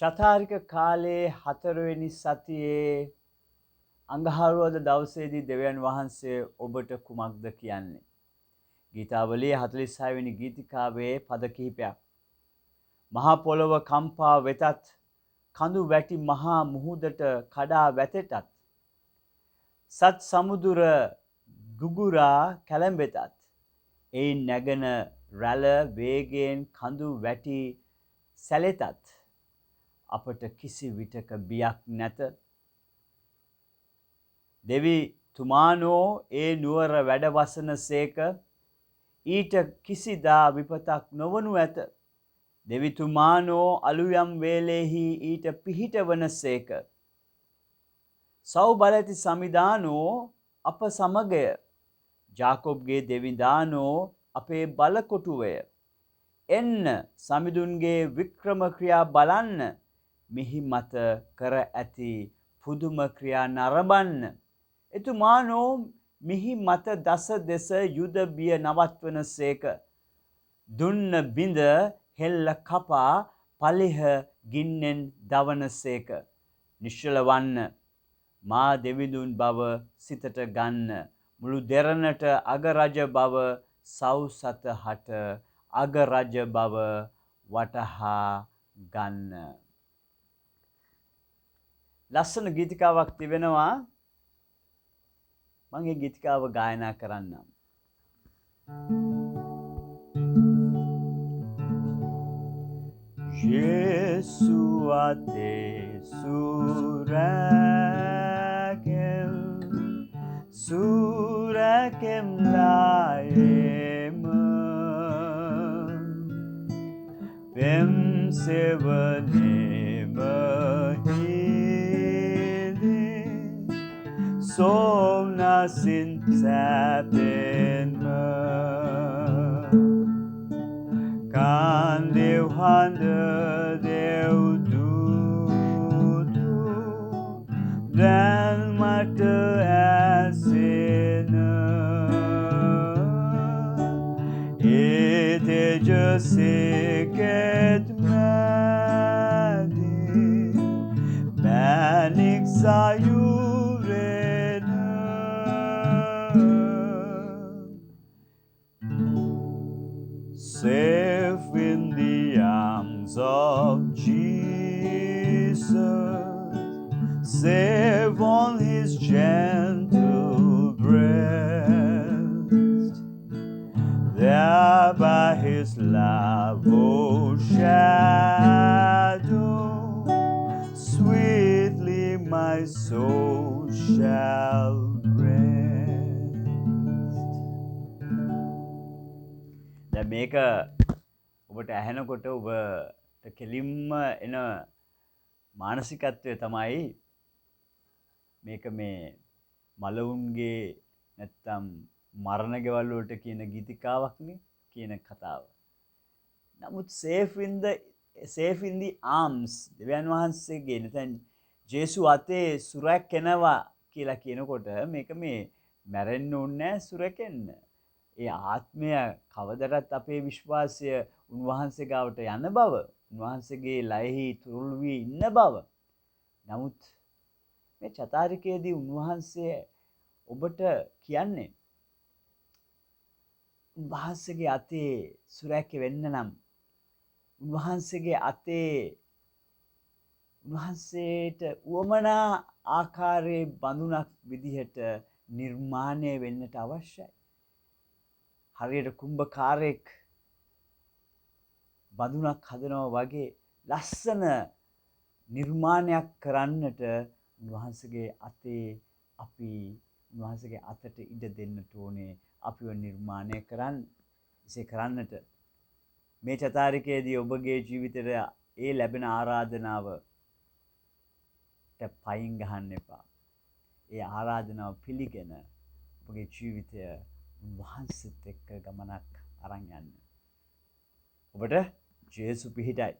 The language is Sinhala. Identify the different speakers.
Speaker 1: චතාරික කාලයේ 4 වෙනි සතියේ අඟහරුවාද දවසේදී දෙවියන් වහන්සේ ඔබට කුමක්ද කියන්නේ? ගීතාවලියේ 46 වෙනි ගීතිකාවේ පද කිහිපයක්. මහා පොළොව කම්පා වෙතත්, කඳු වැටි මහා මුහුදට කඩා වැටෙතත්, සත් සමුදුර ගුගුරා කැළඹෙතත්, එයින් නැගෙන රැළ වේගයෙන් කඳු වැටි සැලෙතත් අපට කිසි විටක බියක් නැත. දෙවි තුමානෝ ඒ නුවර වැඩ වසන සේක, ඊට කිසිදා විපතක් නොවනු ඇත. දෙවිතුමානෝ අලුයම් වේලෙහි ඊට පිහිටවන සේක. සෞබලති සමිදානෝ අප සමගය, ජාකොබ්ගේ දෙවිදානෝ අපේ බලකොටුවය. එන්න සමිඳුන්ගේ වික්‍රම ක්‍රියා බලන්න, මිහි මත කර ඇති පුදුම ක්‍රියා නරඹන්න. එතුමානෝ මිහි මත දස දෙස යුද බිය නවත්වන සේක. දුන්න බිඳ හෙල්ල කපා පලිහ ගින්නෙන් දවන සේක. නිශ්චල වන්න, මා දෙවිඳුන් බව සිතට ගන්න. මුළු දෙරණට අගරජ බව සව්සත හට අගරජ බව වටහා ගන්න. ලස්සන ගීතිකාවක් තිබෙනවා. මම මේ ගීතිකාව ගායනා කරන්නම්. Jesu ate surakem laem pem sevane mahili somnasin sapen kan dev handa dev dudu dan mata asena ete jasiket madi manik sayurena safe in the arms of Jesus, safe on his gentle breast, there by his love shadow, sweetly my soul shall rest. දැන් මේක ඔබට ඇහෙනකොට ඔබට කෙලින්ම එන මානසිකත්වය තමයි මේක මේ මලවුන්ගේ නැත්තම් මරණ ගෙවල් වලට කියන ගීතිකාවක්නේ කියන කතාව. නමුත් safe in the arms, දෙවියන් වහන්සේගේ නැත්නම් ජේසු අතේ සුරැකෙනවා කියලා කියනකොට මේක මේ මැරෙන්න ඕනේ නැහැ, සුරැකෙන්න. ඒ ආත්මය කවදටත් අපේ විශ්වාසය උන්වහන්සේ ගාවට යන බව, උන්වහන්සේගේ ලයෙහි තුරුළු වී ඉන්න බව. නමුත් මේ චතාරිකයේදී උන්වහන්සේ ඔබට කියන්නේ උන්වහන්සේගේ අතේ සුරැකෙ වෙන්න නම්, උන්වහන්සේගේ අතේ උන්වහන්සේට උවමනා ආකාරයේ බඳුනක් විදිහට නිර්මාණය වෙන්නට අවශ්‍යයි. හරියට කුම්භකාරයෙක් බඳුනක් හදනවා වගේ ලස්සන නිර්මාණයක් කරන්නට උන්වහන්සේගේ අතේ අපි උන්වහන්සේගේ අතට ඉඩ දෙන්නට ඕනේ, අපිව නිර්මාණය කරන්නට. මේ චතාරිකයේදී ඔබගේ ජීවිතයට ඒ ලැබෙන ආරාධනාවට පයින් ගහන්න එපා. ඒ ආරාධනාව පිළිගෙන ඔබගේ ජීවිතය උන්වහන්සේත් එක්ක ගමනක් අරන් යන්න. ඔබට ජේසු පිහිටයි.